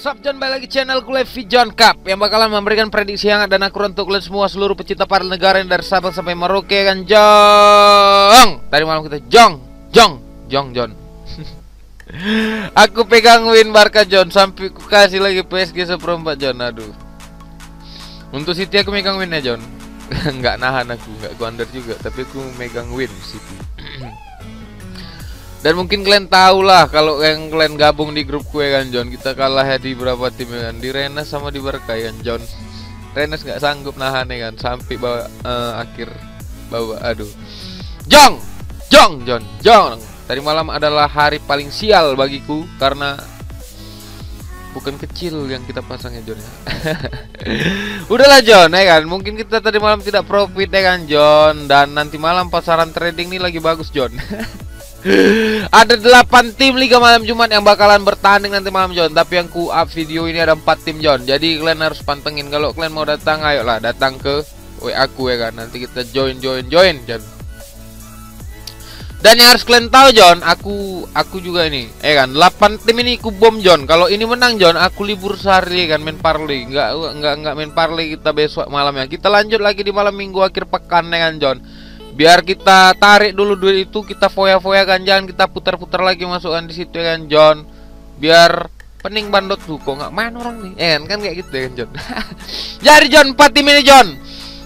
Sup John, balik lagi channel gue Levi John Cup yang bakalan memberikan prediksi hangat dan akurat untuk kalian semua seluruh pecinta para negara yang dari Sabang sampai Merauke kan Jong. Tadi malam kita Jong. Aku pegang win Barca John sampai ku kasih lagi PSG seperempat John. Aduh. Untuk City aku megang winnya John. Nggak nahan aku, nggak ku under juga, tapi aku megang win City. Dan mungkin kalian tahu lah kalau yang kalian gabung di grup gue kan John, kita kalah ya di berapa tim ya kan, di Rennes sama di Barca kan John. Rennes nggak sanggup nahan ya kan, sampai bawa akhir bawa. Aduh. Jong. Tadi malam adalah hari paling sial bagiku karena bukan kecil yang kita pasangnya John ya. Udahlah John ya kan, mungkin kita tadi malam tidak profit ya kan John, dan nanti malam pasaran trading ini lagi bagus John. Ada 8 tim Liga Malam Jumat yang bakalan bertanding nanti malam John. Tapi yang ku up video ini ada 4 tim John. Jadi kalian harus pantengin. Kalau kalian mau datang, ayolah datang ke WA aku ya kan. Nanti kita join John. Dan yang harus kalian tahu John, aku juga ini kan 8 tim ini ku bom John. Kalau ini menang John, aku libur sehari kan, main parley. Enggak main parley kita besok malam ya. Kita lanjut lagi di malam minggu akhir pekan ya kan John. Biar kita tarik dulu duit itu, kita foya-foya kan, jangan kita putar-putar lagi masukkan di situ ya kan John. Biar pening bandot tuh, kok nggak main orang nih, kan kayak gitu ya kan John. Jadi John, 4 tim ini John,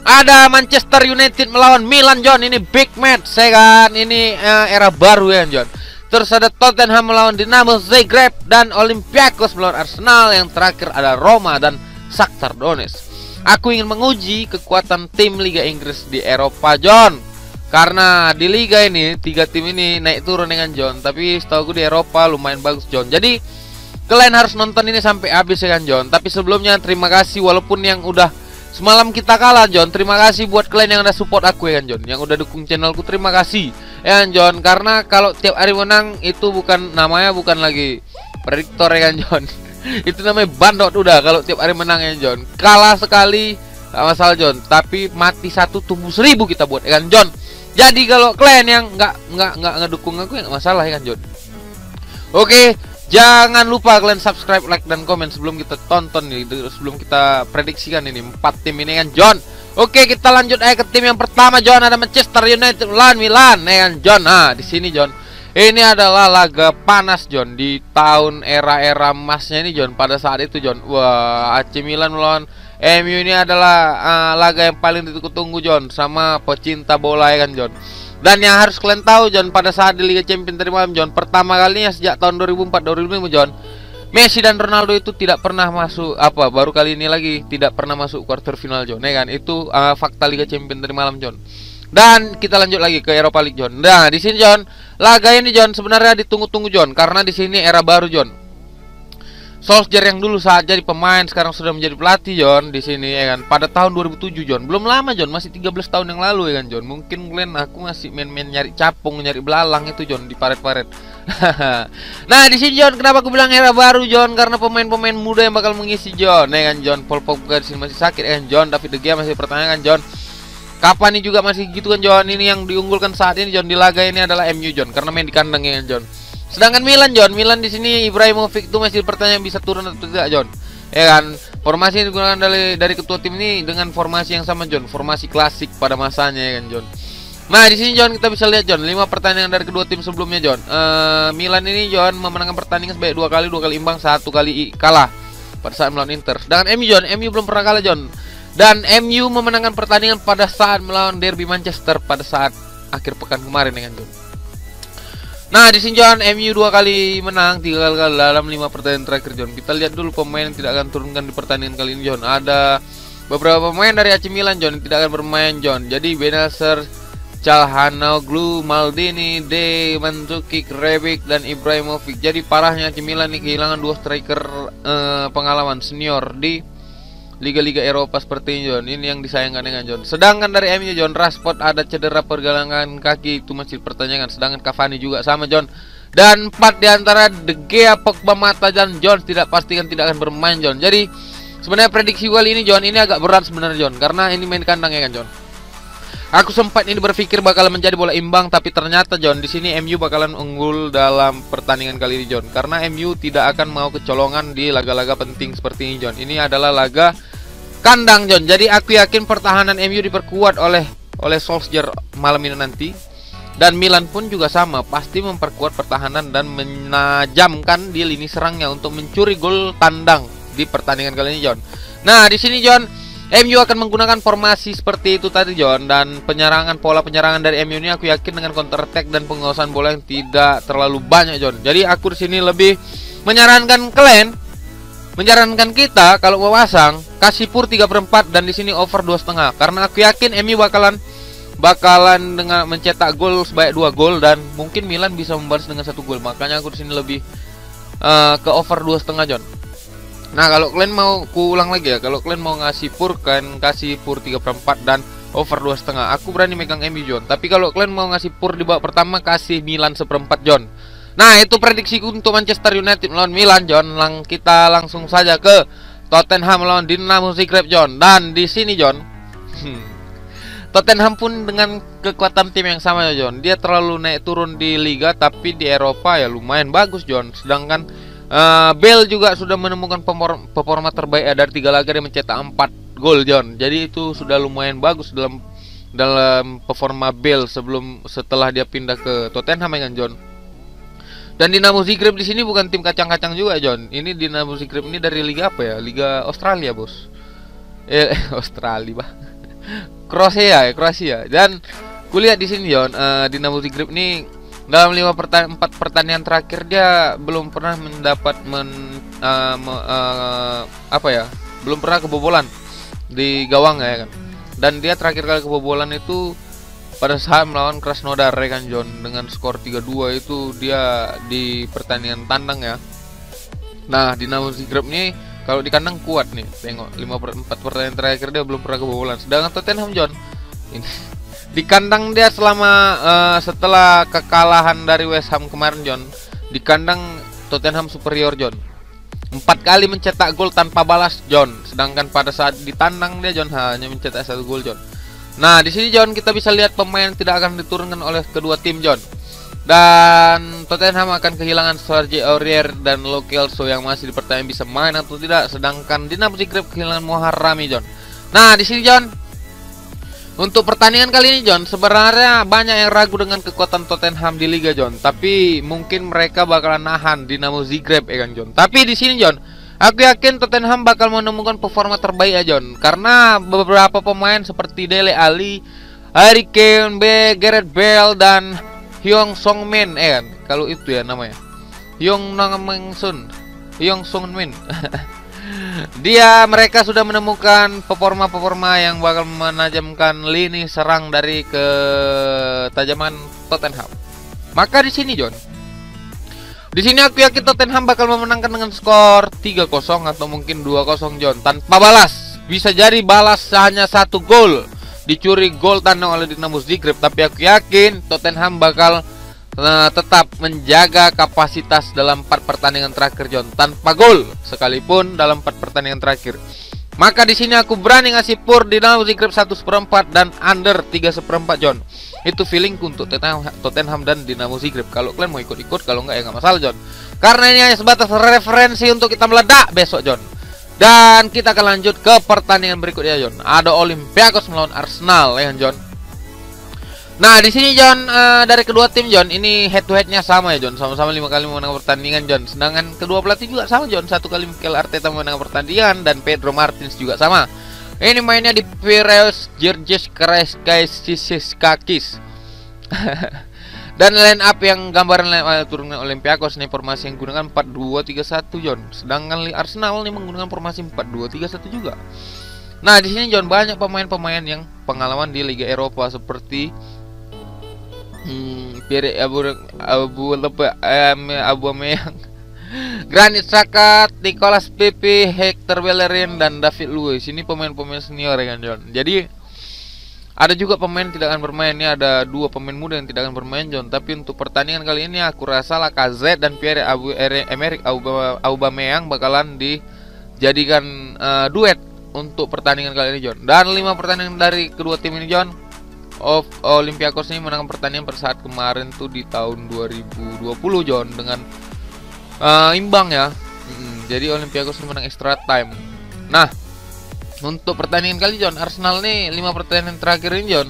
ada Manchester United melawan Milan John, ini big match ya kan, ini era baru ya kan John. Terus ada Tottenham melawan Dinamo Zagreb dan Olympiakos melawan Arsenal. Yang terakhir ada Roma dan Shakhtar Donetsk. Aku ingin menguji kekuatan tim Liga Inggris di Eropa John. Karena di liga ini 3 tim ini naik turun dengan John, tapi setahu gue di Eropa lumayan bagus John. Jadi kalian harus nonton ini sampai habis ya kan John. Tapi sebelumnya terima kasih walaupun yang udah semalam kita kalah John. Terima kasih buat kalian yang udah support aku ya kan John, yang udah dukung channelku, terima kasih ya kan John. Karena kalau tiap hari menang itu bukan namanya, bukan lagi prediktor ya kan John. Itu namanya bandot udah kalau tiap hari menang ya John. Kalah sekali gak masalah John, tapi mati 1 tumbuh 1000 kita buat ya kan John. Jadi kalau kalian yang nggak ngedukung aku ya nggak masalah ya kan John. Oke, jangan lupa kalian subscribe, like dan komen sebelum kita tonton nih, sebelum kita prediksikan ini 4 tim ini kan John. Oke, kita lanjut aja ke tim yang pertama John, ada Manchester United lawan Milan ya kan John. Nah, di sini John, ini adalah laga panas John di tahun era-era emasnya ini John. Pada saat itu John, wah, AC Milan melawan MU ini adalah laga yang paling ditunggu John sama pecinta bola ya kan John. Dan yang harus kalian tahu John, pada saat di Liga Champions tadi malam John, pertama kalinya sejak tahun 2004-2005 John, Messi dan Ronaldo itu tidak pernah masuk, baru kali ini lagi tidak pernah masuk quarter final John ya kan. Itu fakta Liga Champions tadi malam John. Dan kita lanjut lagi ke Europa League John. Nah, di sini John, laga ini John sebenarnya ditunggu-tunggu John, karena di sini era baru John. Solskjaer yang dulu saat jadi pemain sekarang sudah menjadi pelatih John di sini ya kan. Pada tahun 2007 John, belum lama John, masih 13 tahun yang lalu ya kan John. Mungkin kalian aku masih main-main nyari capung, nyari belalang itu John di paret-paret. Nah, di sini John, kenapa aku bilang era baru John? Karena pemain-pemain muda yang bakal mengisi John ya kan John. Paul Pogba di sini masih sakit ya kan John, David De Gea masih pertanyakan John. Kapan ini juga masih gitu kan John. Ini yang diunggulkan saat ini John di laga ini adalah MU John, karena main di kandang ya kan John. Sedangkan Milan John, Milan di sini Ibrahimovic itu masih pertanyaan bisa turun atau tidak John. Ya kan, formasi yang digunakan dari ketua tim ini dengan formasi yang sama John, formasi klasik pada masanya ya kan John. Nah, di sini John kita bisa lihat John, 5 pertandingan dari kedua tim sebelumnya John. Milan ini John memenangkan pertandingan sebanyak 2 kali imbang, 1 kali kalah pada saat melawan Inter. Sedangkan MU John, MU belum pernah kalah John. Dan MU memenangkan pertandingan pada saat melawan Derby Manchester pada saat akhir pekan kemarin ya kan John. Nah, di sini John, MU 2 kali menang, 3 kali kalah dalam 5 pertandingan terakhir John. Kita lihat dulu pemain yang tidak akan turunkan di pertandingan kali ini John. Ada beberapa pemain dari AC Milan John yang tidak akan bermain John. Jadi Benacer, Calhanoglu, Maldini, De, Mandzukic, Rebic dan Ibrahimovic. Jadi parahnya AC Milan ini kehilangan 2 striker pengalaman senior di liga-liga Eropa seperti ini John. Ini yang disayangkan dengan John. Sedangkan dari MU John, Rashford ada cedera pergelangan kaki, itu masih pertanyaan. Sedangkan Cavani juga sama John. Dan 4 diantara De Gea, Pogba, Mata dan John tidak pastikan tidak akan bermain John. Jadi sebenarnya prediksi kali ini John, ini agak berat sebenarnya John, karena ini main kandang ya kan John. Aku sempat ini berpikir bakalan menjadi bola imbang, tapi ternyata John, di sini MU bakalan unggul dalam pertandingan kali ini John. Karena MU tidak akan mau kecolongan di laga-laga penting seperti ini John. Ini adalah laga kandang John. Jadi aku yakin pertahanan MU diperkuat oleh Solskjaer malam ini nanti. Dan Milan pun juga sama, pasti memperkuat pertahanan dan menajamkan di lini serangnya untuk mencuri gol tandang di pertandingan kali ini John. Nah, di sini John, MU akan menggunakan formasi seperti itu tadi John, dan pola penyerangan dari MU ini aku yakin dengan counter attack dan penguasaan bola yang tidak terlalu banyak John. Jadi aku di sini lebih menyarankan menyarankan kita kalau mau pasang kasih pur 3/4 dan di sini over 2,5 karena aku yakin MU bakalan dengan mencetak gol sebanyak 2 gol dan mungkin Milan bisa membalas dengan 1 gol. Makanya aku di sini lebih ke over 2,5 John. Nah, kalau kalian mau ulang lagi ya, kalau kalian mau ngasih pur kan kasih pur 3/4 dan over 2,5. Aku berani megang MU John. Tapi kalau kalian mau ngasih pur di babak pertama kasih Milan 1/4 John. Nah, itu prediksiku untuk Manchester United melawan Milan John. Kita langsung saja ke Tottenham melawan Dinamo Zagreb John. Dan di sini John, Tottenham pun dengan kekuatan tim yang sama ya John. Dia terlalu naik turun di liga, tapi di Eropa ya lumayan bagus John. Sedangkan Bale juga sudah menemukan performa terbaik dari 3 laga dia mencetak 4 gol John. Jadi itu sudah lumayan bagus dalam performa Bale setelah dia pindah ke Tottenham ya kan John. Dan Dinamo Zagreb di sini bukan tim kacang-kacang juga John. Ini Dinamo Zagreb ini dari liga apa ya? Liga Australia bos. Australia bah. Kroasia. Dan kulihat di sini John, Dinamo Zagreb ini dalam 4 pertandingan terakhir dia belum pernah mendapat belum pernah kebobolan di gawang ya kan. Dan dia terakhir kali kebobolan itu pada saat melawan Krasnodar ya kan John, dengan skor 3-2 itu dia di pertandingan tandang ya. Nah, Dinamo Zagreb ini kalau di kandang kuat nih. Tengok 4 pertandingan terakhir dia belum pernah kebobolan. Sedangkan Tottenham John ini di kandang dia setelah kekalahan dari West Ham kemarin John, di kandang Tottenham superior John. 4 kali mencetak gol tanpa balas John. Sedangkan pada saat di tandang dia John hanya mencetak 1 gol John. Nah, di sini John kita bisa lihat pemain yang tidak akan diturunkan oleh kedua tim John. Dan Tottenham akan kehilangan Serge Aurier dan Lo Celso yang masih di pertandingan bisa main atau tidak. Sedangkan Dinamo Zagreb kehilangan Moharrami John. Nah, di sini John, untuk pertandingan kali ini John, sebenarnya banyak yang ragu dengan kekuatan Tottenham di Liga John. Tapi mungkin mereka bakalan nahan Dinamo Zagreb ya kan John. Tapi di sini John, aku yakin Tottenham bakal menemukan performa terbaik ya John. Karena beberapa pemain seperti Dele Alli, Harry Kane, Gareth Bale dan Hyung Sung Min kan. Kalau itu ya namanya Hyung Sung Min. Mereka sudah menemukan performa yang bakal menajamkan lini serang dari ketajaman Tottenham. Maka di sini John, di sini aku yakin Tottenham bakal memenangkan dengan skor 3-0 atau mungkin 2-0 John, tanpa balas. Bisa jadi balas hanya 1 gol, dicuri gol tandang oleh Dinamo Zagreb. Tapi aku yakin Tottenham bakal tetap menjaga kapasitas dalam 4 pertandingan terakhir John, tanpa gol sekalipun dalam 4 pertandingan terakhir. Maka di sini aku berani ngasih pur di Dinamo Zagreb 1/4 dan under 3/4 John. Itu feelingku untuk Tottenham dan Dinamo Zagreb. Kalau kalian mau ikut-ikut, kalau enggak ya enggak masalah John. Karena ini hanya sebatas referensi untuk kita meledak besok John. Dan kita akan lanjut ke pertandingan berikutnya John. Ada Olympiakos melawan Arsenal ya John. Nah, di sini John, dari kedua tim John, ini head to headnya sama ya John, sama-sama 5 kali memenangkan pertandingan John. Sedangkan kedua pelatih juga sama John, 1 kali Mikel Arteta memenangkan pertandingan dan Pedro Martins juga sama. Ini mainnya di Piraeus Georgios Karaiskakis. Dan line up yang gambaran turunkan Olympiakos nih, formasi yang gunakan 4-2-3-1 John. Sedangkan Arsenal nih menggunakan formasi 4-2-3-1 juga. Nah, di sini John banyak pemain-pemain yang pengalaman di Liga Eropa seperti Pierre Aubameyang, Granit Xhaka, Nicolas Pepe, Hector Bellerin dan David Luiz. Ini pemain-pemain senior ya kan John. Jadi ada juga pemain tidak akan bermain. Ini ada 2 pemain muda yang tidak akan bermain John. Tapi untuk pertandingan kali ini aku rasa Lacazette dan Pierre-Emerick Aubameyang bakalan dijadikan duet untuk pertandingan kali ini John. Dan 5 pertandingan dari kedua tim ini John, Olympiakos ini menang pertandingan pada saat kemarin tuh di tahun 2020 John, dengan imbang ya. Jadi Olympiakos ini menang extra time. Nah, untuk pertandingan kali John, Arsenal nih 5 pertandingan terakhir ini John,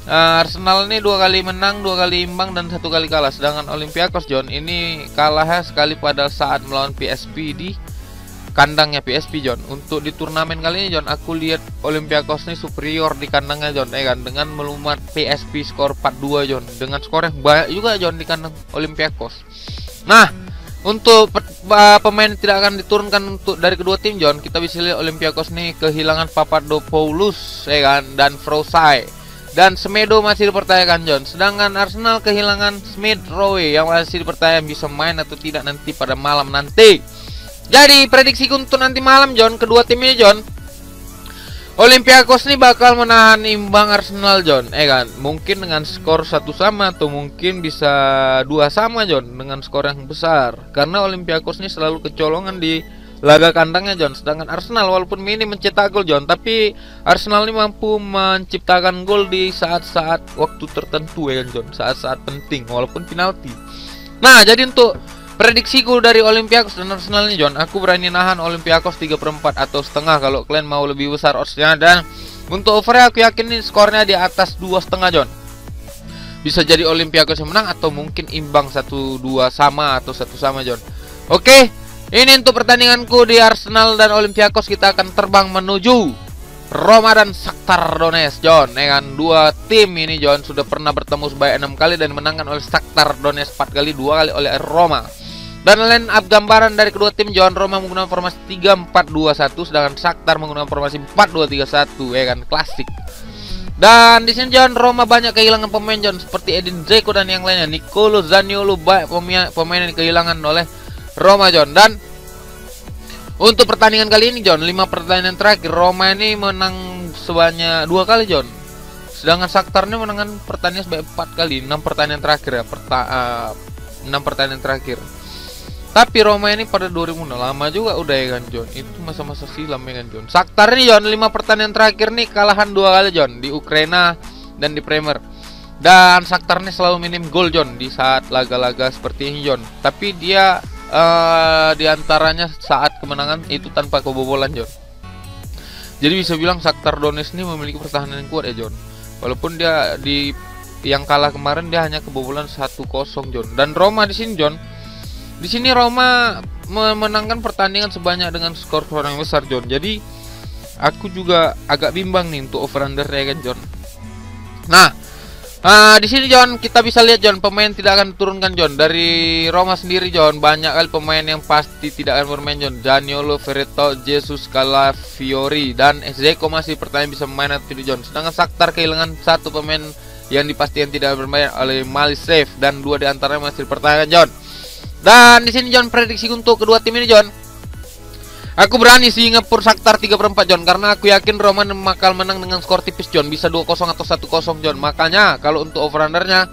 Arsenal ini 2 kali menang, 2 kali imbang, dan 1 kali kalah. Sedangkan Olympiakos John ini kalahnya sekali pada saat melawan PSV di kandangnya PSV John. Untuk di turnamen kali ini John, aku lihat Olympiakos ini superior di kandangnya John, kan, dengan melumat PSV skor 4-2 John, dengan skor yang banyak juga John di kandang Olympiakos. Nah, untuk pemain tidak akan diturunkan untuk dari kedua tim John, kita bisa lihat Olympiakos nih kehilangan Papadopoulos kan, dan Frosai, dan Semedo masih dipertanyakan John. Sedangkan Arsenal kehilangan Smith Rowe yang masih dipertanyakan bisa main atau tidak nanti pada malam nanti. Jadi prediksi untuk nanti malam John, kedua tim ini John, Olympiakos ini bakal menahan imbang Arsenal John, kan, mungkin dengan skor 1 sama atau mungkin bisa 2 sama John, dengan skor yang besar. Karena Olympiakos ini selalu kecolongan di laga kandangnya John. Sedangkan Arsenal walaupun minim mencetak gol John, tapi Arsenal ini mampu menciptakan gol di saat-saat waktu tertentu kan John, saat-saat penting walaupun penalti. Nah, jadi untuk prediksiku dari Olympiakos dan Arsenal ini John, aku berani nahan Olympiakos 3/4 atau setengah kalau kalian mau lebih besar oddsnya. Dan untuk overnya aku yakin nih skornya di atas 2,5 John. Bisa jadi Olympiakos yang menang atau mungkin imbang 1-2 sama atau 1 sama John. Oke, ini untuk pertandinganku di Arsenal dan Olympiakos. Kita akan terbang menuju Roma dan Shakhtar Donetsk John, kan. Dua tim ini John sudah pernah bertemu sebanyak 6 kali dan dimenangkan oleh Shakhtar Donetsk 4 kali, 2 kali oleh Roma. Dan line up gambaran dari kedua tim John, Roma menggunakan formasi 3-4-2-1, sedangkan Shakhtar menggunakan formasi 4-2-3-1, kan, klasik. Dan di sini John, Roma banyak kehilangan pemain John, seperti Edin Dzeko dan yang lainnya. Nicolo Zaniolo, banyak pemain yang kehilangan oleh Roma John. Dan untuk pertandingan kali ini John, 5 pertandingan terakhir Roma ini menang sebanyak 2 kali John. Sedangkan Shakhtar ini menangkan pertandingan sebanyak 4 kali, 6 pertandingan terakhir ya, 6 pertandingan terakhir. Tapi Roma ini pada 2000 lama juga udah ya kan John. Itu masa-masa silam ya kan John. Shakhtar ini John 5 pertandingan terakhir nih kalahan 2 kali John, di Ukraina dan di Premier. Dan Shakhtar ini selalu minim gol John di saat laga-laga seperti ini John. Tapi dia di antaranya saat kemenangan itu tanpa kebobolan John. Jadi bisa bilang Shakhtar Donetsk ini memiliki pertahanan yang kuat ya John. Walaupun dia di yang kalah kemarin dia hanya kebobolan 1-0 John. Dan Roma di sini John, di sini Roma memenangkan pertandingan sebanyak dengan skor yang besar John. Jadi aku juga agak bimbang nih untuk over under ya kan John. Nah, di sini John kita bisa lihat John, pemain tidak akan diturunkan John. Dari Roma sendiri John, banyak kali pemain yang pasti tidak akan bermain John. Zaniolo, Veretout, Jesus, Calafiori, dan Dzeko masih pertanyaan bisa memain atau tidak John. Sedangkan Shakhtar kehilangan 1 pemain yang dipastikan tidak bermain oleh Malisev, dan 2 diantaranya masih dipertahankan John. Dan di sini John, prediksi untuk kedua tim ini John, aku berani sih ngepur Shakhtar 3/4 John, karena aku yakin Roma bakal menang dengan skor tipis John, bisa 2-0 atau 1-0 John. Makanya kalau untuk over undernya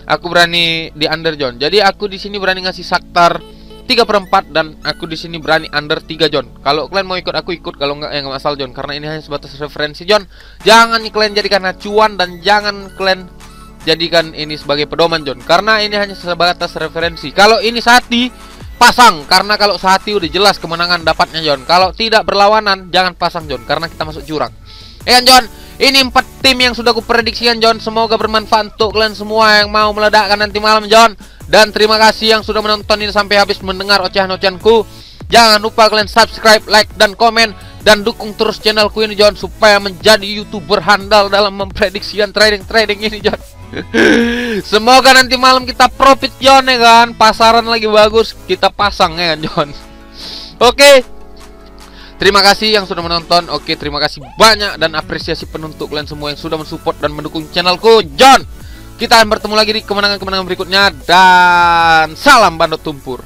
aku berani di under John. Jadi aku di sini berani ngasih Shakhtar 3/4 dan aku di sini berani under 3 John. Kalau kalian mau ikut aku ikut, kalau enggak ya enggak masalah John, karena ini hanya sebatas referensi John. Jangan kalian jadikan acuan dan jangan kalian jadikan ini sebagai pedoman John, karena ini hanya sebatas referensi. Kalau ini sehati pasang, karena kalau sehati udah jelas kemenangan dapatnya John. Kalau tidak berlawanan jangan pasang John, karena kita masuk jurang. Ya John, ini 4 tim yang sudah kuprediksikan John. Semoga bermanfaat untuk kalian semua yang mau meledakkan nanti malam John. Dan terima kasih yang sudah menonton ini sampai habis mendengar ocehan-ocehanku. Jangan lupa kalian subscribe, like, dan komen, dan dukung terus channelku ini John, supaya menjadi YouTuber handal dalam memprediksikan trading ini John. Semoga nanti malam kita profit John ya kan. Pasaran lagi bagus, kita pasang ya kan John. Oke, terima kasih yang sudah menonton. Oke, terima kasih banyak dan apresiasi penuh untuk kalian semua yang sudah mensupport dan mendukung channelku John. Kita akan bertemu lagi di kemenangan-kemenangan berikutnya. Dan salam bandot tumpur.